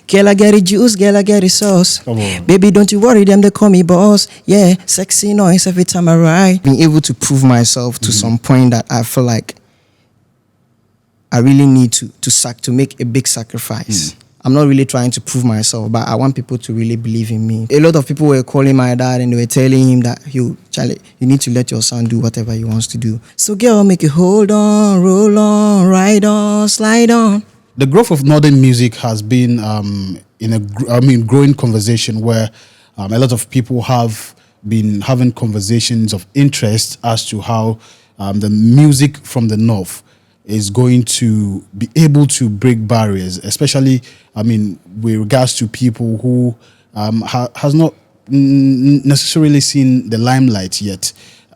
Girl, I get the juice, girl, I get the sauce. Come on. Baby, don't you worry, them they call me boss. Yeah, sexy noise every time I ride. Being able to prove myself to some point that I feel like I really need to make a big sacrifice. I'm not really trying to prove myself, but I want people to really believe in me. A lot of people were calling my dad and they were telling him that, Charlie, you need to let your son do whatever he wants to do. So girl, make it hold on, roll on, ride on, slide on. The growth of northern music has been growing conversation where a lot of people have been having conversations of interest as to how the music from the north is going to be able to break barriers, especially, with regards to people who has not necessarily seen the limelight yet,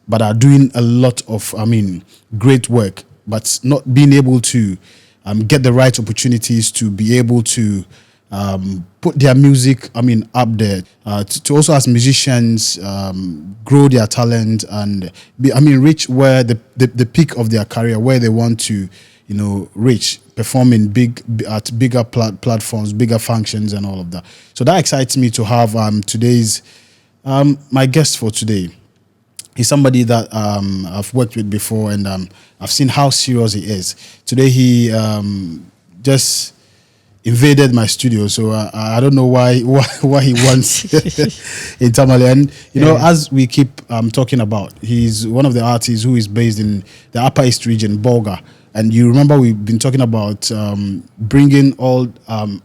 but are doing a lot of, great work, but not being able to get the right opportunities to be able to put their music, up there, to also as musicians grow their talent and reach where the peak of their career, where they want to, reach, performing bigger platforms, bigger functions, and all of that. So that excites me to have today's my guest for today. He's somebody that I've worked with before, and I've seen how serious he is. Today he just invaded my studio, so I don't know why he wants in Tamale. And as we keep talking about, he's one of the artists who is based in the Upper East region, Bolga. And you remember we've been talking about bringing all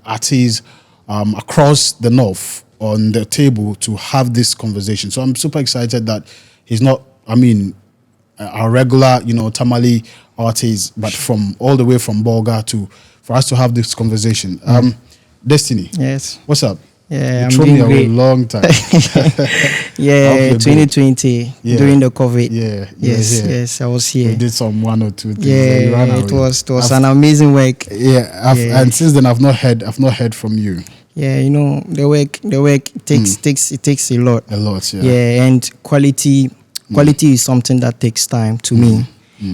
artists across the north on the table to have this conversation. So I'm super excited that he's not, a regular, Tamale artist, but from all the way from Bolga for us to have this conversation. Destiny. Yes. What's up? Yeah, you I'm thrown doing me away great. a long time. Yeah, 2020 during the COVID. Yeah. Yes, I was here. We did some 1 or 2 things. Yeah, it was an amazing work. And since then I've not heard from you. Yeah, the work takes a lot. A lot, yeah. Yeah, and quality is something that takes time to me,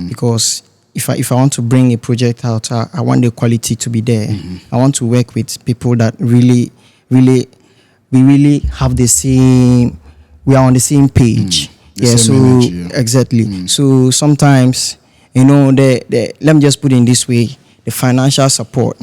because if I want to bring a project out, I want the quality to be there. I want to work with people that really have the same. We are on the same page. Energy, exactly. So sometimes, let me just put it in this way: the financial support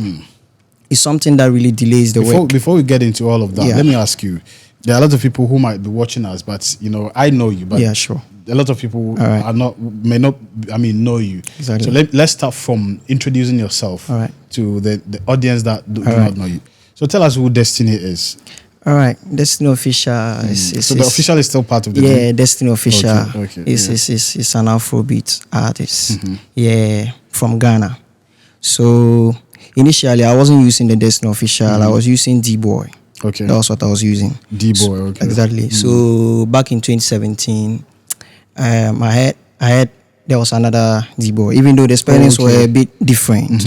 is something that really delays the work. Before we get into all of that, let me ask you. There are a lot of people who might be watching us, but I know you. But yeah, sure. A lot of people may not know you. Exactly. So let's start from introducing yourself to the audience that do not know you. So tell us who Destiny is. All right, Destiny Official so the official is still part of the name? Destiny Official is an Afrobeat artist. Yeah, from Ghana. So initially I wasn't using the Destiny Official. I was using D-Boy. Okay. That was what I was using. D-Boy, okay. Exactly. So back in 2017, I had there was another D-Boy, even though the spellings were a bit different.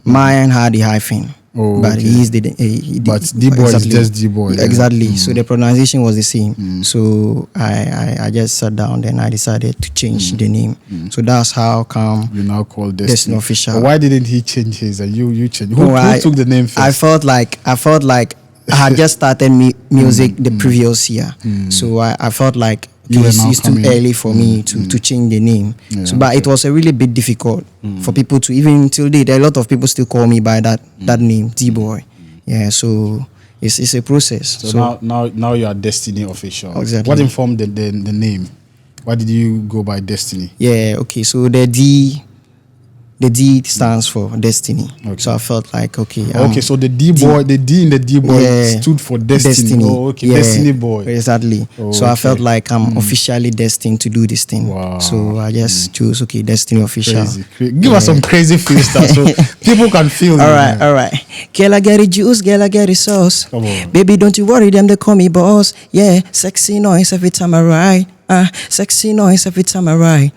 Mine had the hyphen. But but D-Boy is just D-Boy. Exactly. So the pronunciation was the same. So I just sat down and I decided to change the name. So that's how come you now call Destiny Official. But why didn't he change his and you changed? Who took the name first? I felt like I had just started music the previous year. So I felt like it's too early for me to change the name. But it was a really bit difficult for people to, even till date, a lot of people still call me by that name, D-Boy. Yeah, so it's a process. So now you are Destiny Official. Exactly. What informed the name? Why did you go by Destiny? Yeah, okay, so the D stands for destiny. Okay. So I felt like, so the D in the D-Boy stood for destiny. Oh, okay, yeah, Destiny Boy. Exactly. Oh, so I felt like I'm officially destined to do this thing. Wow. So I just chose, Destiny Official. Crazy. Give us some crazy freestyle so people can feel. All right. Girl, I get the juice, girl, I get the sauce. Come on. Baby, don't you worry, them they call me boss. Yeah, sexy noise every time I ride. Sexy noise every time I ride.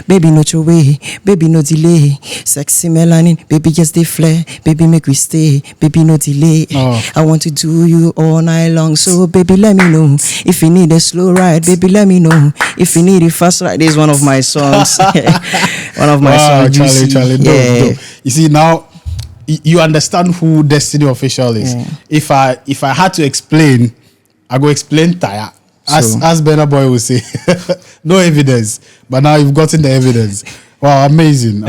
Baby, no your way, baby, no delay. Sexy melanin, baby, just they flare. Baby, make we stay, baby, no delay. I want to do you all night long. So, baby, let me know. If you need a slow ride, baby, let me know. If you need a fast ride, this is one of my songs. One of my songs. Charlie. Yeah. You see, now you understand who Destiny Official is. Yeah. If I had to explain, I go explain tire. As Burna Boy would say, no evidence, but now you've gotten the evidence. Wow, amazing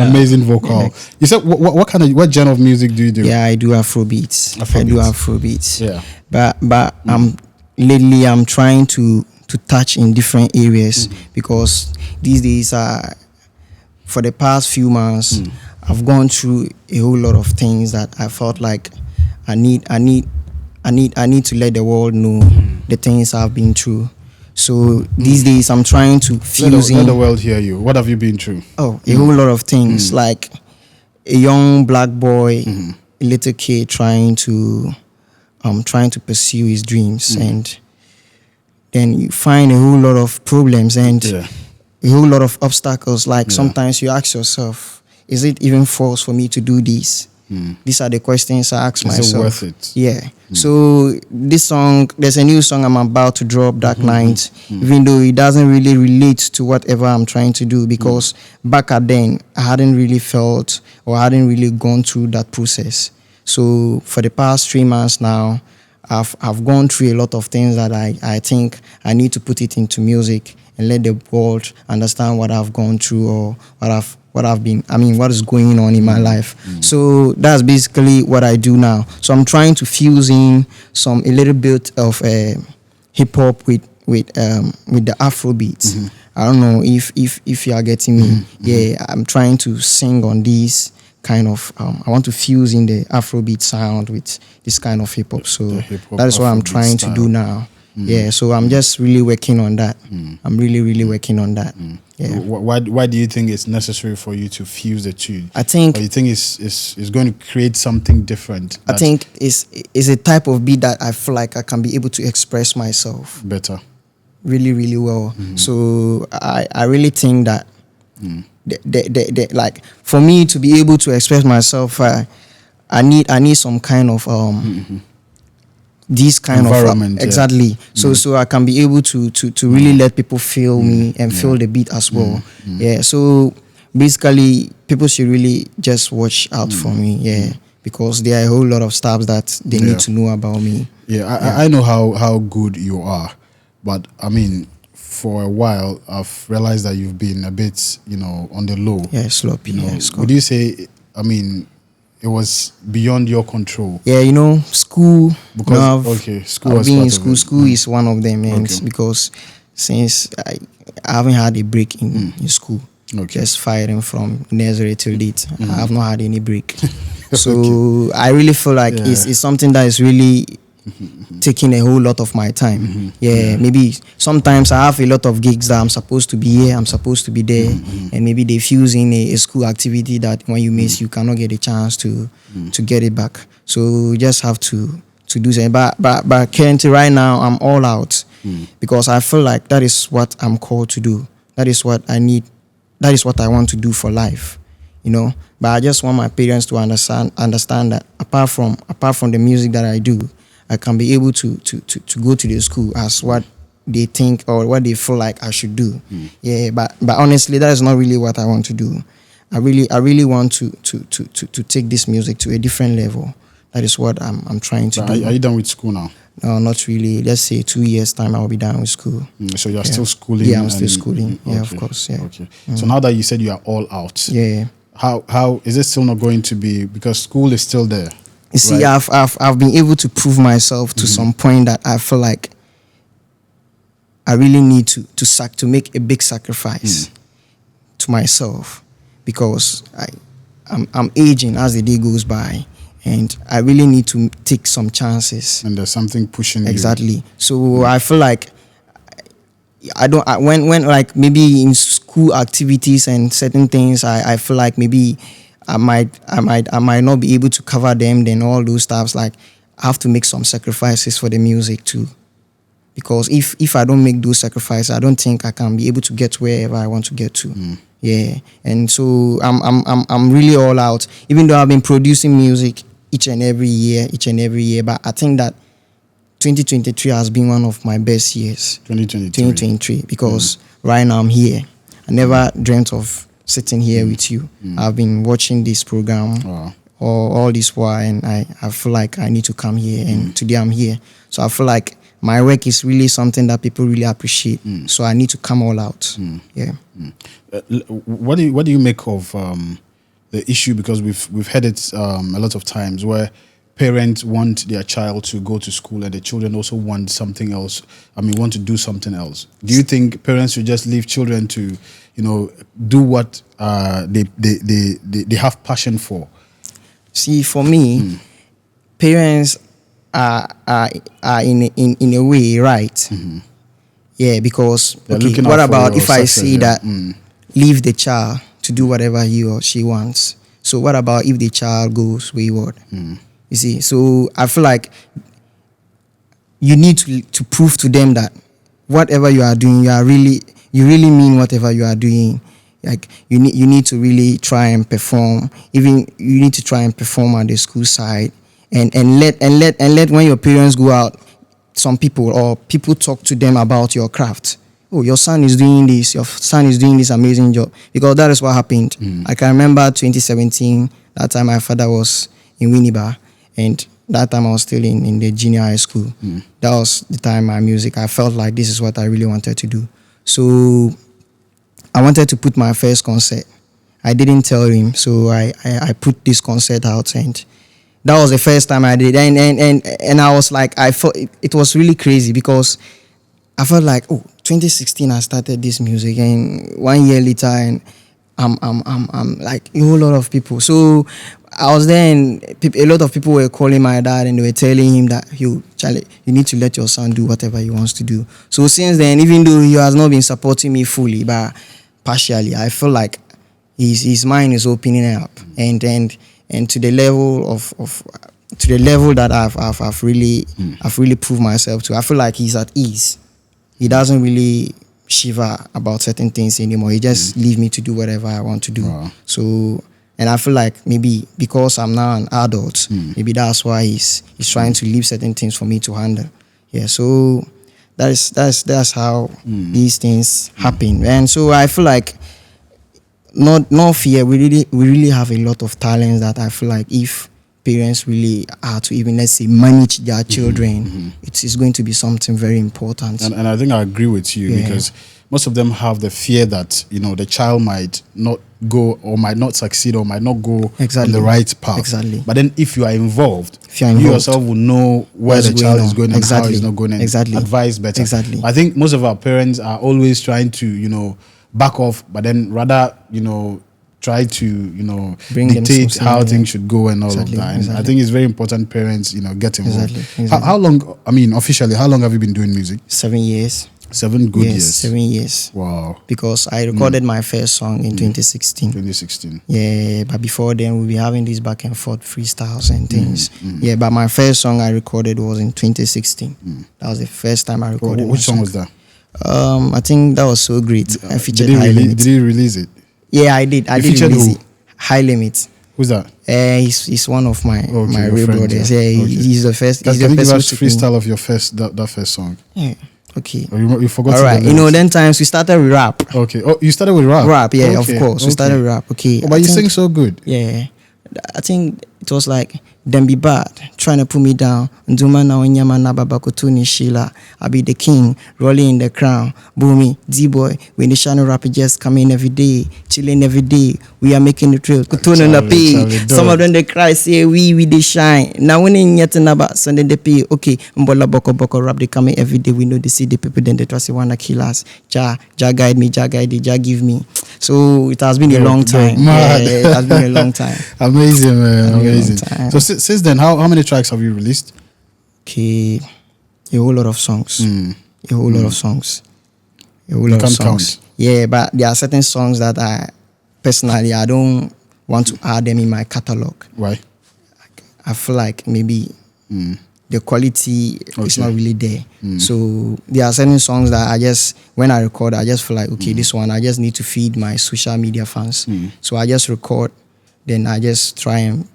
vocal. Yeah. You said what genre of music do you do? Yeah, I do Afrobeats. I do Afrobeats. Yeah. But lately I'm trying to touch in different areas because these days for the past few months I've gone through a whole lot of things that I felt like I need to let the world know the things I've been through. So these days I'm trying to fuse let the world hear you. What have you been through? Oh, a whole lot of things, like a young black boy, a little kid trying to pursue his dreams, and then you find a whole lot of problems and a whole lot of obstacles. Like sometimes you ask yourself, is it even false for me to do this? These are the questions I ask myself. Is it worth it? Yeah. So this song, there's a new song I'm about to drop, Dark Night, even though it doesn't really relate to whatever I'm trying to do, because back at then I hadn't really felt or hadn't really gone through that process. So for the past 3 months now, I've gone through a lot of things that I think I need to put it into music and let the world understand what I've gone through or what is going on in my life. So that's basically what I do now. So I'm trying to fuse in a little bit of hip hop with the Afro beats. I don't know if you are getting me. Yeah, I'm trying to sing on these kind of I want to fuse in the Afrobeat sound with this kind of hip hop. So that is what I'm trying to do now. Yeah, so I'm just really working on that. I'm really working on that. Yeah. Why do you think it's necessary for you to fuse the two? I think, or you think it's going to create something different? I think it's a type of beat that I feel like I can be able to express myself better, really well. So I really think that the like for me to be able to express myself, I need some kind of this kind environment, of exactly. So I can be able to really let people feel me and feel the beat as well. Yeah. So basically, people should really just watch out for me. Yeah, because there are a whole lot of stuff that they need to know about me. Yeah, I know how good you are, but I mean, for a while I've realized that you've been a bit, on the low. Yeah, sloppy. Would you say? I mean, it was beyond your control. Yeah, school. Because school. I've been in school. School is one of them, and because since I haven't had a break in school, just fighting from nursery till date, I have not had any break. So I really feel like it's something that is really taking a whole lot of my time. Maybe sometimes I have a lot of gigs that I'm supposed to be here, I'm supposed to be there, and maybe they fuse in a school activity that when you miss, you cannot get a chance to get it back. So you just have to do that. But currently, right now, I'm all out because I feel like that is what I'm called to do. That is what I need. That is what I want to do for life. But I just want my parents to understand that apart from the music that I do, I can be able to go to the school as what they think or what they feel like I should do. Yeah, but honestly, that is not really what I want to do. I really want to take this music to a different level. That is what I'm trying to do. Are you done with school now? No, not really. Let's say 2 years time, I'll be done with school. So you're still schooling? Yeah, I'm still schooling. Yeah, of course. Yeah. Okay. So now that you said you are all out, yeah. How is it still not going to be, because school is still there? You see, right? I've been able to prove myself to some point that I feel like I really need to make a big sacrifice to myself, because I'm aging as the day goes by, and I really need to take some chances. And there's something pushing exactly. you. So I feel like when like maybe in school activities and certain things, I feel like maybe I might not be able to cover them. Then all those stuffs, like I have to make some sacrifices for the music too, because if I don't make those sacrifices, I don't think I can be able to get wherever I want to get to. Yeah, and so I'm really all out. Even though I've been producing music each and every year, but I think that 2023 has been one of my best years. 2023, because right now I'm here. I never dreamt of sitting here with you. I've been watching this program all this while, and I feel like I need to come here, and today I'm here. So I feel like my work is really something that people really appreciate. So I need to come all out. Yeah. What do you make of the issue? Because we've had it a lot of times where parents want their child to go to school and the children also want something else. Want to do something else. Do you think parents should just leave children to, do what they have passion for? See, for me, parents are in a way right. Yeah, because okay, what about if I say that leave the child to do whatever he or she wants? So what about if the child goes wayward? You see, so I feel like you need to prove to them that whatever you are doing, you really mean whatever you are doing. Like you need to really try and perform. Even you need to try and perform on the school side, and let when your parents go out, some people talk to them about your craft. Oh, your son is doing this. Your son is doing this amazing job, because that is what happened. I can remember 2017. That time my father was in Winneba, and that time I was still in the junior high school. That was the time my music, I felt like this is what I really wanted to do. So I wanted to put my first concert. I didn't tell him, so I put this concert out, and that was the first time I did. And I was like, I felt it was really crazy, because I felt like, 2016 I started this music, and 1 year later, and I'm like a whole lot of people. So I was there, and a lot of people were calling my dad, and they were telling him that, Charlie, you need to let your son do whatever he wants to do. So since then, even though he has not been supporting me fully, but partially, I feel like his mind is opening up, and to the level to the level that I've really proved myself to. I feel like he's at ease. He doesn't really shiver about certain things anymore. He just leave me to do whatever I want to do. Wow. So, and I feel like maybe because I'm now an adult, maybe that's why he's trying to leave certain things for me to handle. Yeah. So that's how these things happen. And so I feel like no fear. We really have a lot of talents that I feel like if parents really are to even, let's say, manage their children, it is going to be something very important. And I think I agree with you, because most of them have the fear that, the child might not go or might not succeed or might not go on the right path. Exactly. But then if you are involved, you yourself will know where the child is going and how it's not going, and advise better. Exactly. I think most of our parents are always trying to, back off, but then rather, try to, dictate how things should go and all of that. And I think it's very important parents, get involved. Exactly. How long, officially, how long have you been doing music? 7 years. 7 good years. 7 years. Wow. Because I recorded my first song in 2016. 2016. Yeah, but before then we'll be having these back and forth freestyles and things. Yeah, but my first song I recorded was in 2016. That was the first time I recorded. Which song was that? I think that was So Great. I featured High Limit. Did you release it? Yeah, I did. I did release it. High Limit. Who's that? He's one of my real brothers. Yeah, he's the first. Can you give us freestyle of your that first song? Yeah. Okay. You forgot. All right. Then times we started with rap. Okay. Oh, you started with rap. Rap. Yeah, of course. We started with rap. Okay. Oh, but you sing so good. Yeah. I think it was like them be bad, trying to put me down. Nduma na onyama na baba kutuni Sheila. I be the king, rolling in the crown. Boomy, D-boy, when the channel rapper just come in every day, chilling every day. We are making the trail. Kutuni na pay. Some of them they cry, say we they shine. Now when in yet another Sunday they pay. Okay, mbola boko rap they come in every day. We know they see the people then they trust they wanna kill us. Ja guide me, Ja give me. So it has been a long time. Yeah, it has been a long time. Amazing, man. Amazing. So since then, how many tracks have you released? Okay, a whole lot of songs. A whole lot of songs. A whole lot of songs. Count. Yeah, but there are certain songs that I don't want to add them in my catalog. Why? I feel like maybe the quality is not really there. So there are certain songs that when I record, I just feel like, okay, this one, I just need to feed my social media fans. So I just record, then I just try and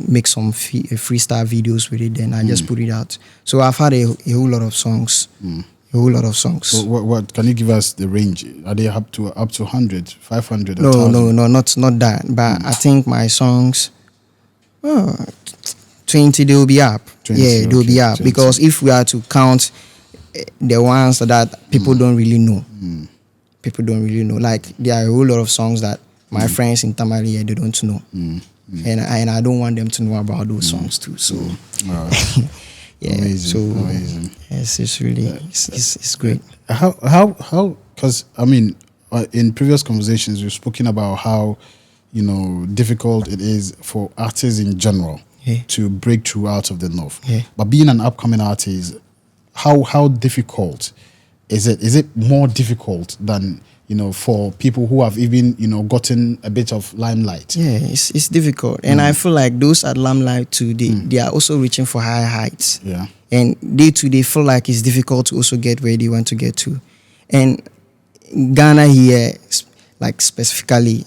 make some freestyle videos with it, then I just put it out. So I've had a whole lot of songs. A whole lot of songs. So what can you give us the range? Are they up to 100, 500? No, not that. But I think my songs, Oh, 20 they will be up. 20, Yeah, they will okay, be up 20. because if we are to count the ones that people don't really know, people don't really know. Like there are a whole lot of songs that my friends in Tamale here, they don't know, and I don't want them to know about those songs too. So yeah, Amazing, amazing. yes, it's really it's great. How? Because I mean, in previous conversations, we've spoken about how difficult it is for artists in general to break through out of the north. Yeah. But being an upcoming artist, how difficult is it? Is it more difficult than for people who have even gotten a bit of limelight? Yeah, it's difficult, and I feel like those at limelight too, they are also reaching for higher heights. Yeah. And they feel like it's difficult to also get where they want to get to. And Ghana here, like specifically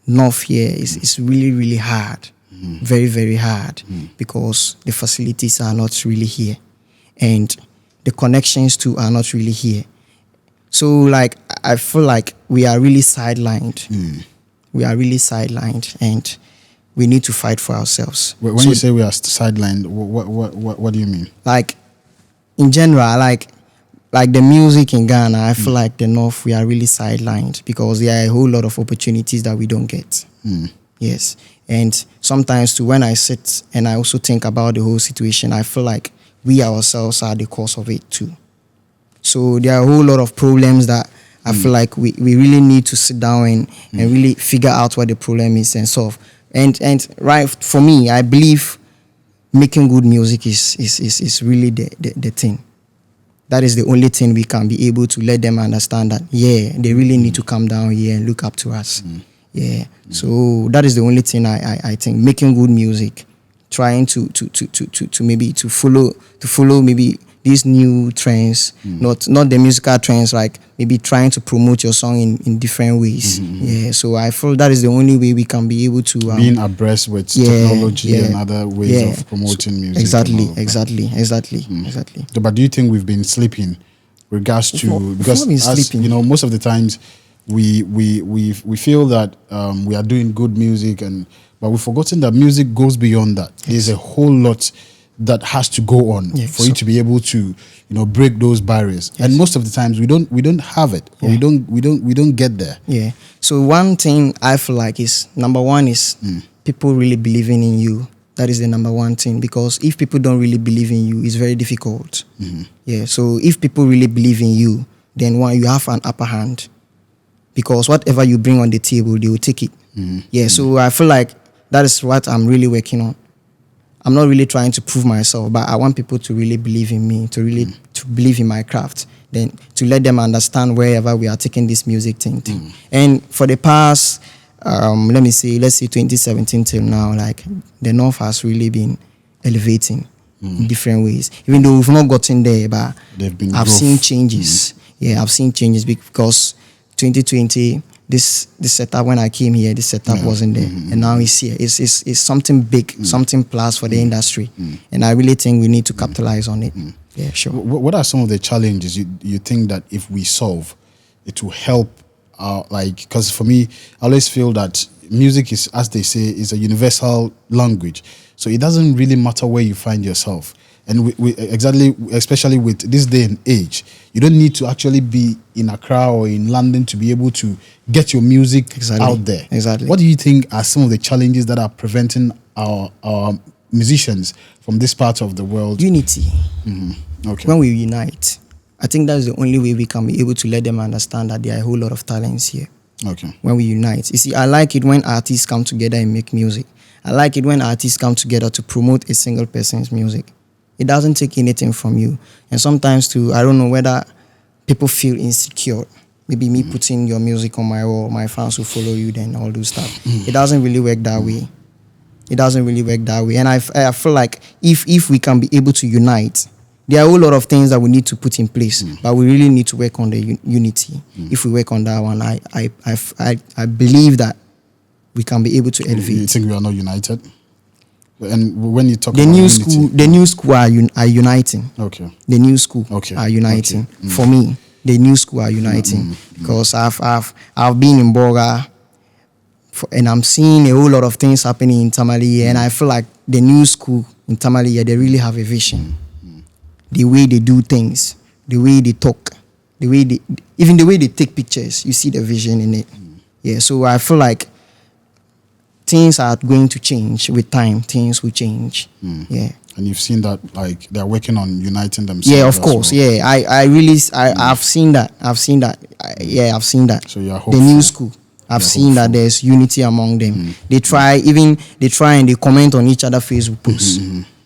North here, is really, really hard. Very, very hard because the facilities are not really here. And the connections too are not really here. So like, I feel like we are really sidelined. We are really sidelined and we need to fight for ourselves. When you say we are sidelined, what do you mean? Like in general, like the music in Ghana, I feel like the North, we are really sidelined because there are a whole lot of opportunities that we don't get. Yes. And sometimes too, when I sit and I also think about the whole situation, I feel like we ourselves are the cause of it too. So there are a whole lot of problems that I feel like we really need to sit down and really figure out what the problem is and solve. And right, for me, I believe making good music is really the thing. That is the only thing we can be able to let them understand that, yeah, they really need to come down here and look up to us. Yeah. So that is the only thing I think. Making good music, trying to maybe to follow maybe these new trends, not the musical trends, like maybe trying to promote your song in different ways. Yeah, so I feel that is the only way we can be able to being abreast with technology and other ways of promoting music. Exactly. But do you think we've been sleeping regards to because as, most of the times we feel that we are doing good music but we've forgotten that music goes beyond that. There's a whole lot that has to go on for you to be able to break those barriers, and most of the times we don't have it, or we don't get there. Yeah. So one thing I feel like is number one is people really believing in you. That is the number one thing, because if people don't really believe in you, it's very difficult. Yeah. So if people really believe in you, then you have an upper hand, because whatever you bring on the table, they will take it. Yeah. So I feel like that is what I'm really working on. I'm not really trying to prove myself, but I want people to really believe in me, to believe in my craft, then to let them understand wherever we are taking this music thing. And for the past, let's say 2017 till now, like the North has really been elevating in different ways. Even though we've not gotten there, but I've seen changes. Yeah, I've seen changes because 2020, this setup, when I came here, this setup wasn't there, and now it's here. It's something big, something plus for the industry, and I really think we need to capitalize on it. Yeah, sure. What are some of the challenges you think that if we solve, it will help? Because for me, I always feel that music is, as they say, is a universal language. So it doesn't really matter where you find yourself. And especially with this day and age, you don't need to actually be in Accra or in London to be able to get your music out there. Exactly. What do you think are some of the challenges that are preventing our musicians from this part of the world? Unity. Okay. When we unite, I think that's the only way we can be able to let them understand that there are a whole lot of talents here. Okay. When we unite. You see, I like it when artists come together and make music. I like it when artists come together to promote a single person's music. It doesn't take anything from you. And sometimes too, I don't know whether people feel insecure. Maybe me putting your music on my wall, my fans will follow you, then all those stuff. It doesn't really work that way. It doesn't really work that way. And I feel like if we can be able to unite, there are a whole lot of things that we need to put in place, but we really need to work on the unity. If we work on that one, I believe that we can be able to elevate. You think we are not united? And when you talk the about new unity, school, the new school are uniting. Okay. The new school Okay. are uniting. For me, the new school are uniting because I've been in Boga and I'm seeing a whole lot of things happening in Tamale, and I feel like the new school in Tamale, they really have a vision. The way they do things, the way they talk, even the way they take pictures, you see the vision in it. Yeah, so I feel like things are going to change with time. Things will change. Yeah. And you've seen that, like, they're working on uniting themselves. Yeah, of course. Well. Yeah, I've seen that. I've seen that. I've seen that. So you're the hopeful. new school. I've seen that there's unity among them. They try and they comment on each other Facebook posts.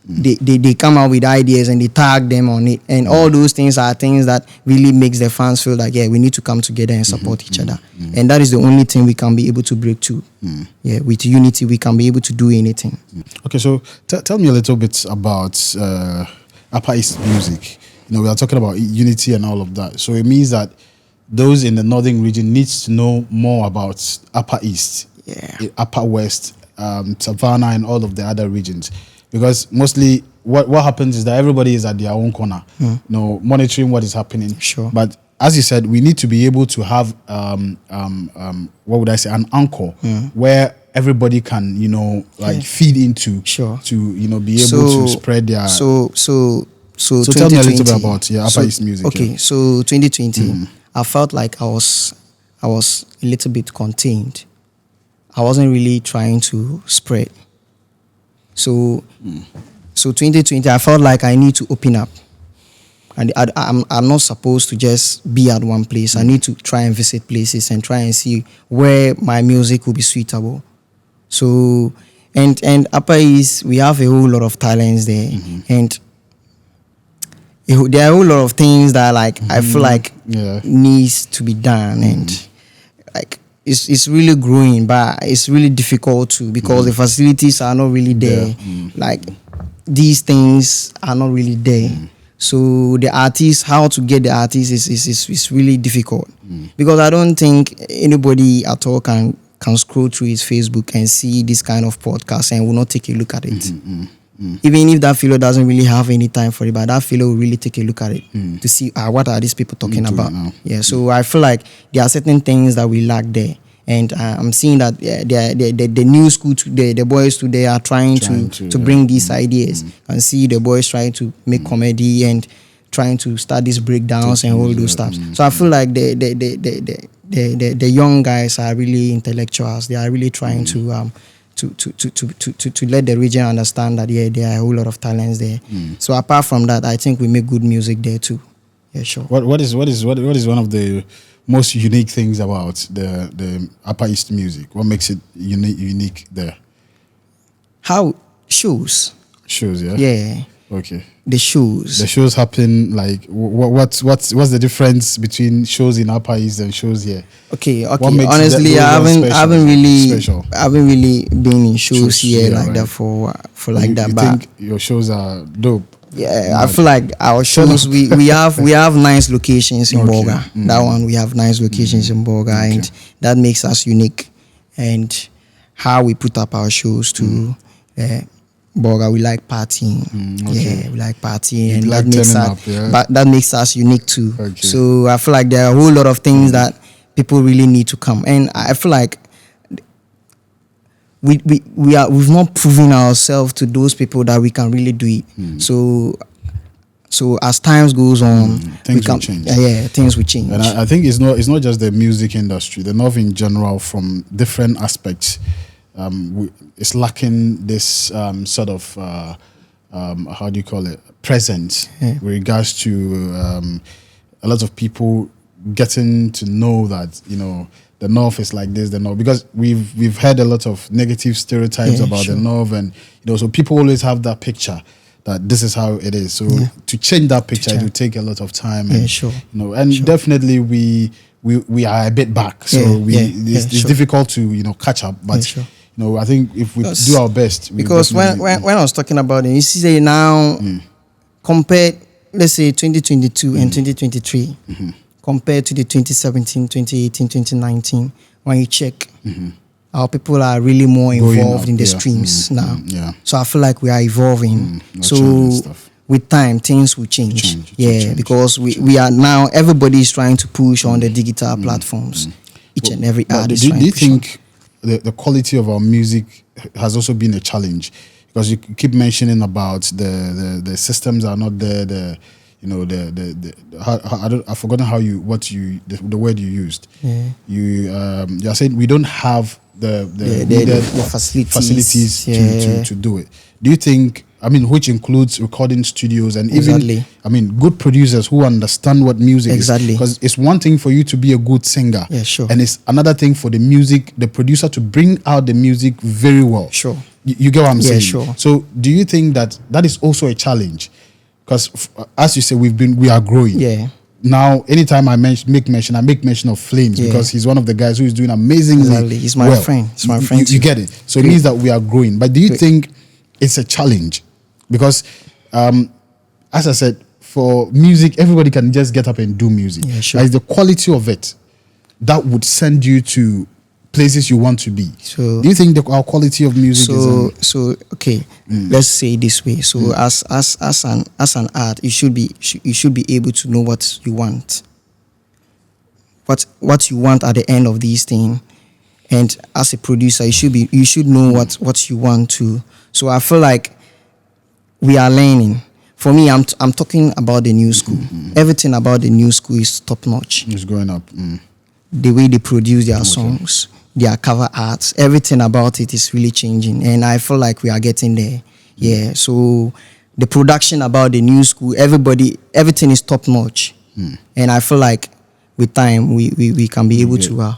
They come out with ideas and they tag them on it, and all those things are things that really makes the fans feel like, yeah, we need to come together and support each other, and that is the only thing we can be able to break to. Yeah, with unity we can be able to do anything. Okay, so tell me a little bit about Upper East music. We are talking about unity and all of that. So it means that those in the northern region needs to know more about Upper East, Upper West, Savannah, and all of the other regions. Because mostly what happens is that everybody is at their own corner, monitoring what is happening. Sure. But as you said, we need to be able to have what would I say, an anchor where everybody can, feed into to be able to spread their. So tell me a little bit about Upper East music. Okay, so 2020, I felt like I was a little bit contained. I wasn't really trying to spread. So 2020, I felt like I need to open up, and I'm not supposed to just be at one place. I need to try and visit places and try and see where my music will be suitable. So and Upper East, we have a whole lot of talents there, and there are a whole lot of things that I feel like needs to be done, and like. It's really growing, but it's really difficult too because the facilities are not really there. Like these things are not really there. So the artists, how to get the artists is really difficult because I don't think anybody at all can scroll through his Facebook and see this kind of podcast and will not take a look at it. Even if that fellow doesn't really have any time for it, but that fellow will really take a look at it to see what are these people talking about. Yeah, so I feel like there are certain things that we lack there, and I'm seeing that the new school, the boys today are trying to bring these ideas and see the boys trying to make comedy and trying to start these breakdowns and all those stuff. So I feel like the young guys are really intellectuals. They are really trying to let the region understand that there are a whole lot of talents there. So apart from that, I think we make good music there too. Yeah, sure. What is one of the most unique things about the Upper East music? What makes it unique there? How shows? Shows, yeah. Yeah. Okay. The shows. The shows happen like what's the difference between shows in Upper East and shows here? Okay. Honestly, I haven't really been in shows here like that for like that. You but think your shows are dope? Yeah, I feel like our shows we have nice locations in Bolga. That one we have nice locations in Bolga, and that makes us unique. And how we put up our shows too. Bolga, we like partying. Yeah, we like partying, and that makes us unique too. Okay. So I feel like there are a whole lot of things that people really need to come, and I feel like we've not proven ourselves to those people that we can really do it. So as times goes on, things will change. Things will change. And I think it's not just the music industry. The North in general, from different aspects. It's lacking this sort of how do you call it, presence with regards to a lot of people getting to know that the North is like this, the North, because we've heard a lot of negative stereotypes about the North, and so people always have that picture that this is how it is. So to change that picture, it will take a lot of time. And definitely we are a bit back, so it's difficult to catch up, but. I think if we do our best. Because when I was talking about it, you see now, compared, let's say 2022 and 2023, compared to the 2017, 2018, 2019, when you check, our people are really more involved in the streams now. So I feel like we are evolving. So with time, things will change. Because we are now, everybody is trying to push on the digital platforms. Each and every artist. Do you think the quality of our music has also been a challenge, because you keep mentioning about the systems are not there. I've forgotten the word you used. Yeah. You are saying we don't have the needed facilities to do it. Do you think? I mean, which includes recording studios and even, I mean, good producers who understand what music is. Because it's one thing for you to be a good singer. Yeah, sure. And it's another thing for the producer to bring out the music very well. Sure. You get what I'm saying? Yeah, sure. So do you think that is also a challenge? Because as you say, we are growing. Yeah. Now, anytime I make mention of Flames, because he's one of the guys who is doing amazingly. Exactly. He's my friend. He's my friend. You get it. So it means that we are growing. But do you think it's a challenge? Because, as I said, for music, everybody can just get up and do music. Yeah, sure. Like the quality of it that would send you to places you want to be. So, do you think our quality of music is? Okay, let's say it this way. So, as an art, you should be able to know what you want. What you want at the end of these things, and as a producer, you should know what you want to. So, I feel like we are learning. For me, I'm talking about the new school. Everything about the new school is top notch. It's going up. The way they produce their songs, their cover arts, everything about it is really changing, and I feel like we are getting there. Yeah. So the production about the new school, everything is top notch, and I feel like with time we can be able to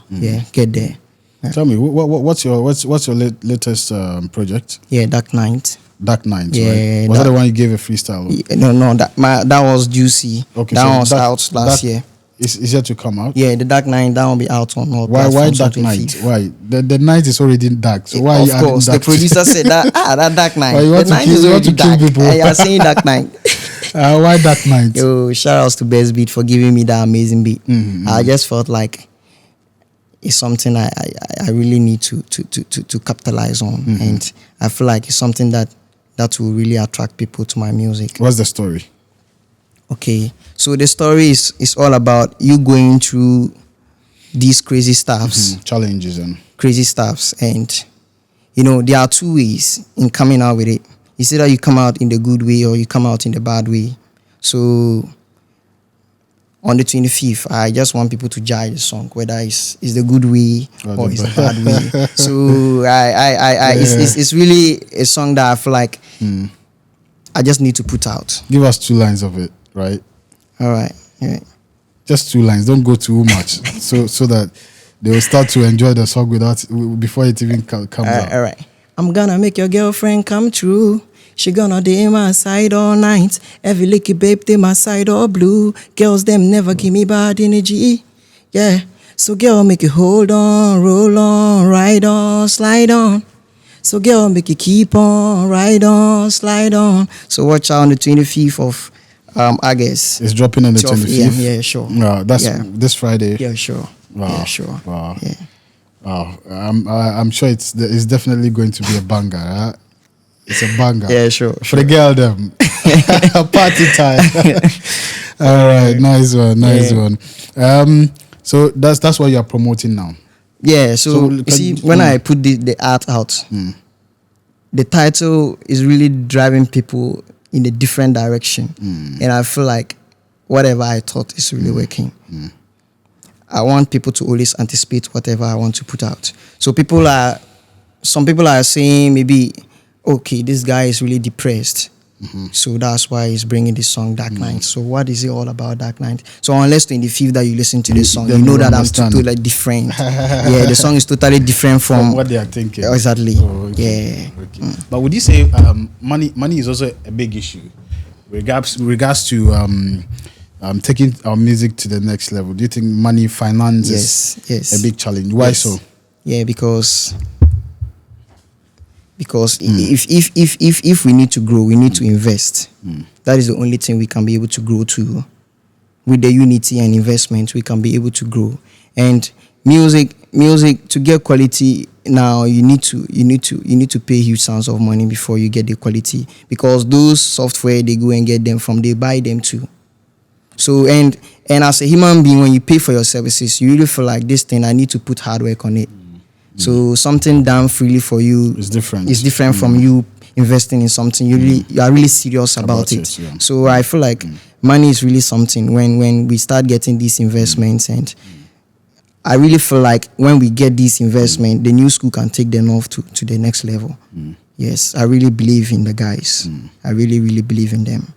get there. Yeah. Tell me, what's your latest project? Yeah, Dark Knight. Dark Knight, yeah, right? Was that the one you gave a freestyle? No, that was Juicy. Okay, that so one was out last year. Is yet to come out? Yeah, the Dark Knight, that will be out on all platforms. Why Dark Knight? Why? The night is already dark. So why? Of course, the producer said that Dark Knight. The night is already dark. You are saying Dark Knight. Why Dark Knight? Yo, shout outs to Best Beat for giving me that amazing beat. I just felt like it's something I really need to capitalize on, and I feel like it's something that will really attract people to my music. What's the story? Okay, so the story is all about you going through these crazy stuffs, challenges and crazy stuffs, and there are two ways in coming out with it. It's either you come out in the good way or you come out in the bad way. So on the 25th, I just want people to judge the song, whether it's the good way or it's the bad way. So it's really a song that I feel like I just need to put out. Give us 2 lines of it, right? All right. Yeah. Just 2 lines. Don't go too much, so that they will start to enjoy the song before it even comes out. All right. I'm gonna make your girlfriend come true. She gonna dey my side all night. Every licky babe dey my side all blue. Girls them never give me bad energy. Yeah. So girl make you hold on, roll on, ride on, slide on. So girl make you keep on, ride on, slide on. So watch out on the 25th of August. It's dropping on the 25th. Yeah, sure. No, that's this Friday. Yeah, sure. Wow. Yeah, sure. Wow. Yeah. Wow. I'm sure it's definitely going to be a banger. Huh? It's a banger. Yeah, sure. For the girl them. Party time. All right, nice one. So that's what you are promoting now. Yeah, so you see, when I put the art out, the title is really driving people in a different direction. And I feel like whatever I thought is really working. I want people to always anticipate whatever I want to put out. So some people are saying maybe, okay, this guy is really depressed. So that's why he's bringing this song Dark Knight. So what is it all about, Dark Knight? So unless 25th that you listen to this song, you know that I'm totally different. Yeah, the song is totally different from what they are thinking. Exactly. Oh, okay. Yeah. Okay. But would you say money is also a big issue regards to taking our music to the next level? Do you think money, finance is a big challenge? Why so? Yeah, because if we need to grow, we need to invest. That is the only thing we can be able to grow to. With the unity and investment, we can be able to grow. And music to get quality now, you need to pay huge sums of money before you get the quality, because those software they go and get them from, they buy them too. So and as a human being, when you pay for your services, you really feel like this thing, I need to put hard work on it. So something done freely for you It's different. It's different from you investing in something. You are really serious about it. Yeah. So I feel like money is really something when we start getting these investments, and I really feel like when we get this investment, the new school can take them off to the next level. Yes, I really believe in the guys. I really, really believe in them.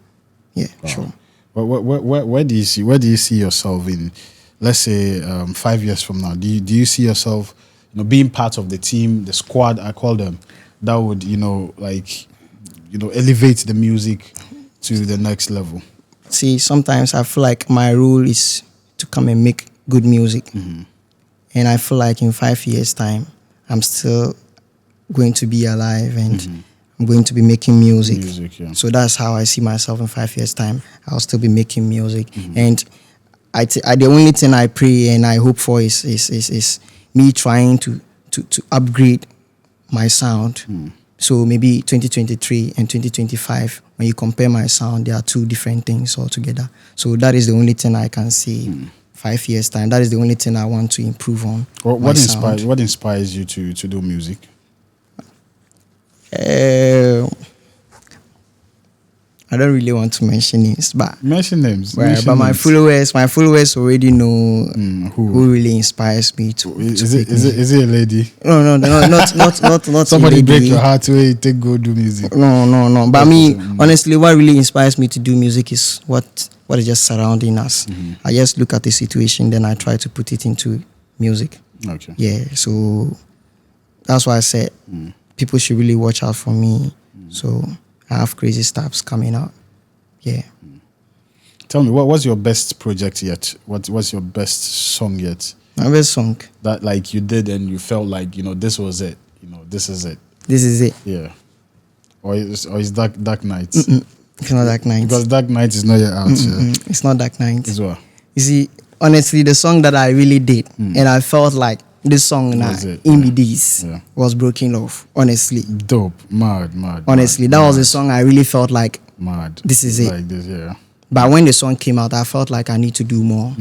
Yeah, sure. Where do you see yourself in, let's say, 5 years from now? Do you see yourself, being part of the team, the squad, I call them, that would, elevate the music to the next level? See, sometimes I feel like my role is to come and make good music. And I feel like in 5 years' time, I'm still going to be alive, and I'm going to be making music. Yeah. So that's how I see myself in 5 years' time. I'll still be making music. And the only thing I pray and I hope for is me trying to upgrade my sound. So maybe 2023 and 2025, when you compare my sound, there are two different things altogether. So that is the only thing I can see. 5 years time, that is the only thing I want to improve on. What inspires you to do music? I don't really want to mention names, but mention names. But my followers already know who really inspires me to. Is it a lady? No, not somebody a lady. Break your heart where you take go do music. No. But me, honestly, what really inspires me to do music is what is just surrounding us. I just look at the situation, then I try to put it into music. Okay. Yeah, so that's why I said people should really watch out for me. So I have crazy stuffs coming out. Yeah. Tell me, what was your best project yet? What was your best song yet? My best song. That like you did and you felt like, this was it. This is it. This is it. Yeah. Or is Dark Knight? It's not Dark Knight. Because Dark Knight is not yet out. Yeah. It's not Dark Knight. As well. You see, honestly, the song that I really did, and I felt like this song was Broken Love. Honestly. Dope. Mad. Honestly, that was the song I really felt like, mad. This is it. Like this, yeah. But when the song came out, I felt like I need to do more.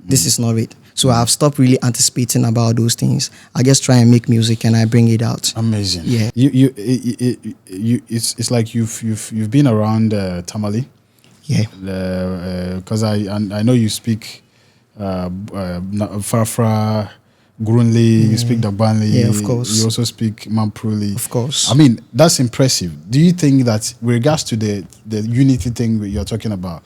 This is not it. So I've stopped really anticipating about those things. I just try and make music and I bring it out. Amazing. Yeah. It's like you've been around Tamale. Yeah. Because I know you speak Farfra, Grunli, you speak Dagbanli. Yeah, of course. You also speak Mampruli. Of course. I mean, that's impressive. Do you think that with regards to the unity thing you're talking about,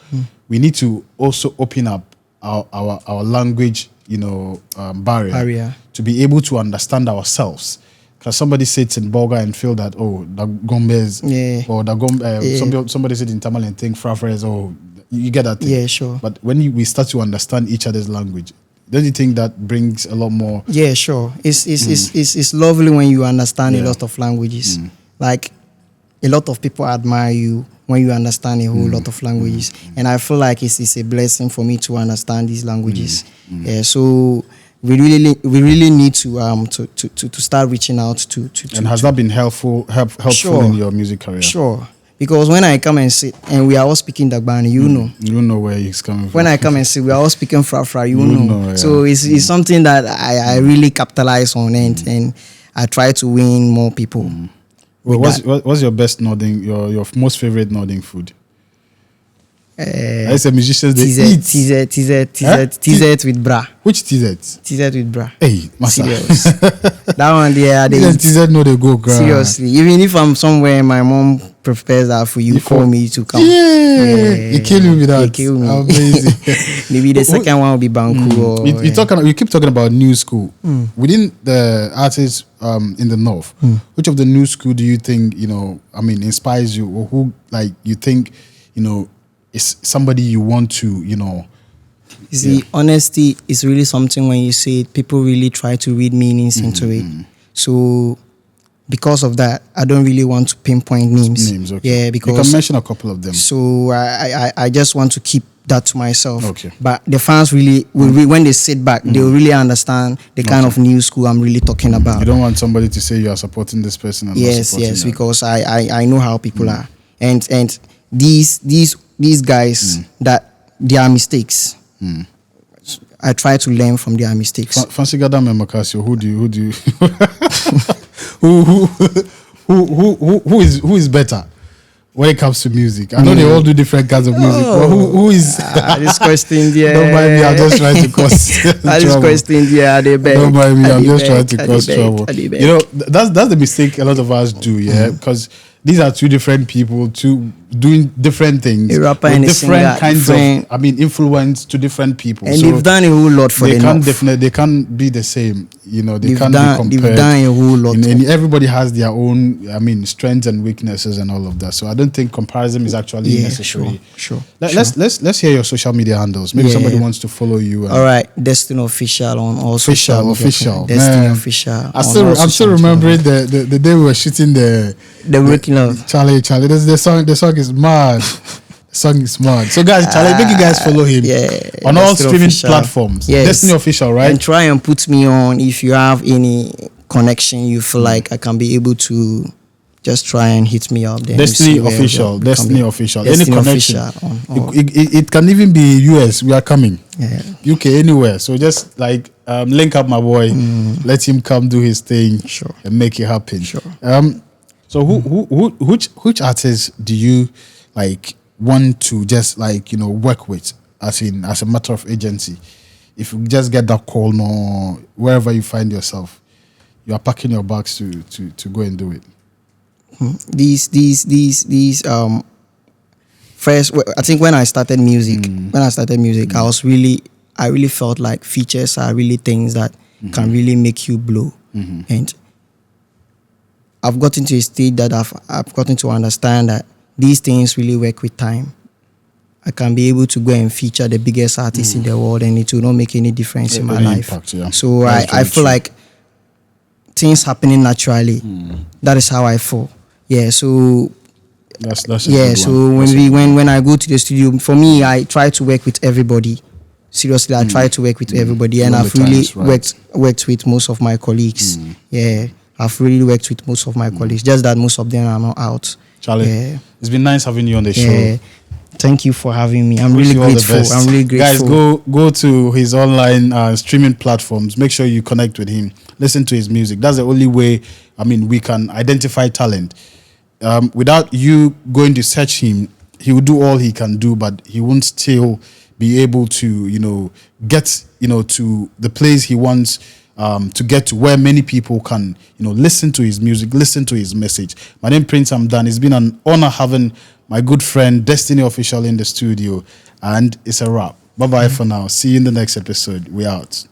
we need to also open up our language, barrier to be able to understand ourselves? Because somebody sits in Bolga and feel that, the Gombes, or the Gombe, somebody sits in Tamale and think Frafra is, you get that thing. Yeah, sure. But when we start to understand each other's language, don't you think that brings a lot more? Yeah, sure. It's lovely when you understand a lot of languages. Like, a lot of people admire you when you understand a whole lot of languages. And I feel like it's a blessing for me to understand these languages. So we really need to start reaching out to and has that been helpful in your music career? Sure. Because when I come and sit and we are all speaking Dagbani, you know where he's coming from. When I come and sit, we are all speaking Frafra, you know. Yeah. So it's something that I really capitalize on, and I try to win more people. What's your best nodding, your most favorite nodding food? As a musician, they eat. TZ with bra. Which TZ? TZ with bra. Hey, Masa. Serious. That one there, they eat. TZ no they go, girl. Seriously. Even if I'm somewhere, my mom prepares that for you, call me to come. Yeah. You kill me with that. You kill me. Amazing. Maybe the second one will be Banku. You keep talking about new school. Within the artists in the north, which of the new school do you think, inspires you, or who you think, is somebody you want to, You see, honesty is really something when you say it, people really try to read meanings into it. So because of that, I don't really want to pinpoint names. Okay. Yeah, because you can mention a couple of them. So I just want to keep that to myself. Okay. But the fans really, when they sit back, they'll really understand the kind of new school I'm really talking about. You don't want somebody to say you are supporting this person and not supporting them. Because I know how people are. And these guys, that there are mistakes. I try to learn from their mistakes. Fancy Gadam and Macasio, who do you who is better when it comes to music? I know they all do different kinds of music, but who is this question, yeah. Don't mind me, I'm just trying to cause this question, yeah, they beg. Don't mind me, I'm just trying to cause trouble. You know, that's the mistake a lot of us do, yeah, because these are two different people, doing different things, a rapper with and a different singer, kinds of, influence to different people. And they've done a whole lot for they them. can't definitely, they can't be the same. You know, they can't be compared. They've done a whole lot. And everybody has their own, strengths and weaknesses and all of that. So I don't think comparison is actually necessary. Sure. Let's hear your social media handles. Maybe somebody wants to follow you. All right, Destiny Official on all social media. Official. Destiny Official. I'm still remembering the day we were shooting the Waking Love. Charlie. The song is mad. The song is mad. So guys, Charlie, make you guys follow him on all streaming platforms. Yes. Destiny Official, right? And try and put me on if you have any connection you feel like I can be able to just try and hit me up there. Destiny Official. Any connection. Official it can even be US. We are coming. Yeah. UK, anywhere. So just like link up my boy, let him come do his thing, and make it happen. Sure. So which artists do you like want to just work with as a matter of agency? If you just get that call, no, wherever you find yourself, you are packing your bags to go and do it. These first, I think when I started music, I really felt like features are really things that can really make you blow. And I've gotten to a stage that I've gotten to understand that these things really work with time. I can be able to go and feature the biggest artists in the world and it will not make any difference in my life. Impact, yeah. So I feel like things happening naturally. That is how I feel. Yeah, so that's so when I go to the studio, for me, I try to work with everybody. Seriously, I try to work with everybody, and I've really worked with most of my colleagues. Yeah, I've really worked with most of my colleagues. Just that most of them are not out. Charlie, it's been nice having you on the show. Thank you for having me. I'm really grateful. Guys, go to his online streaming platforms. Make sure you connect with him. Listen to his music. That's the only way, we can identify talent. Without you going to search him, he will do all he can do, but he won't still be able to, get, to the place he wants to get to, where many people can, listen to his music, listen to his message. My name is Prince Amdan. It's been an honor having my good friend Destiny Official in the studio, and it's a wrap. Bye-bye for now. See you in the next episode. We're out.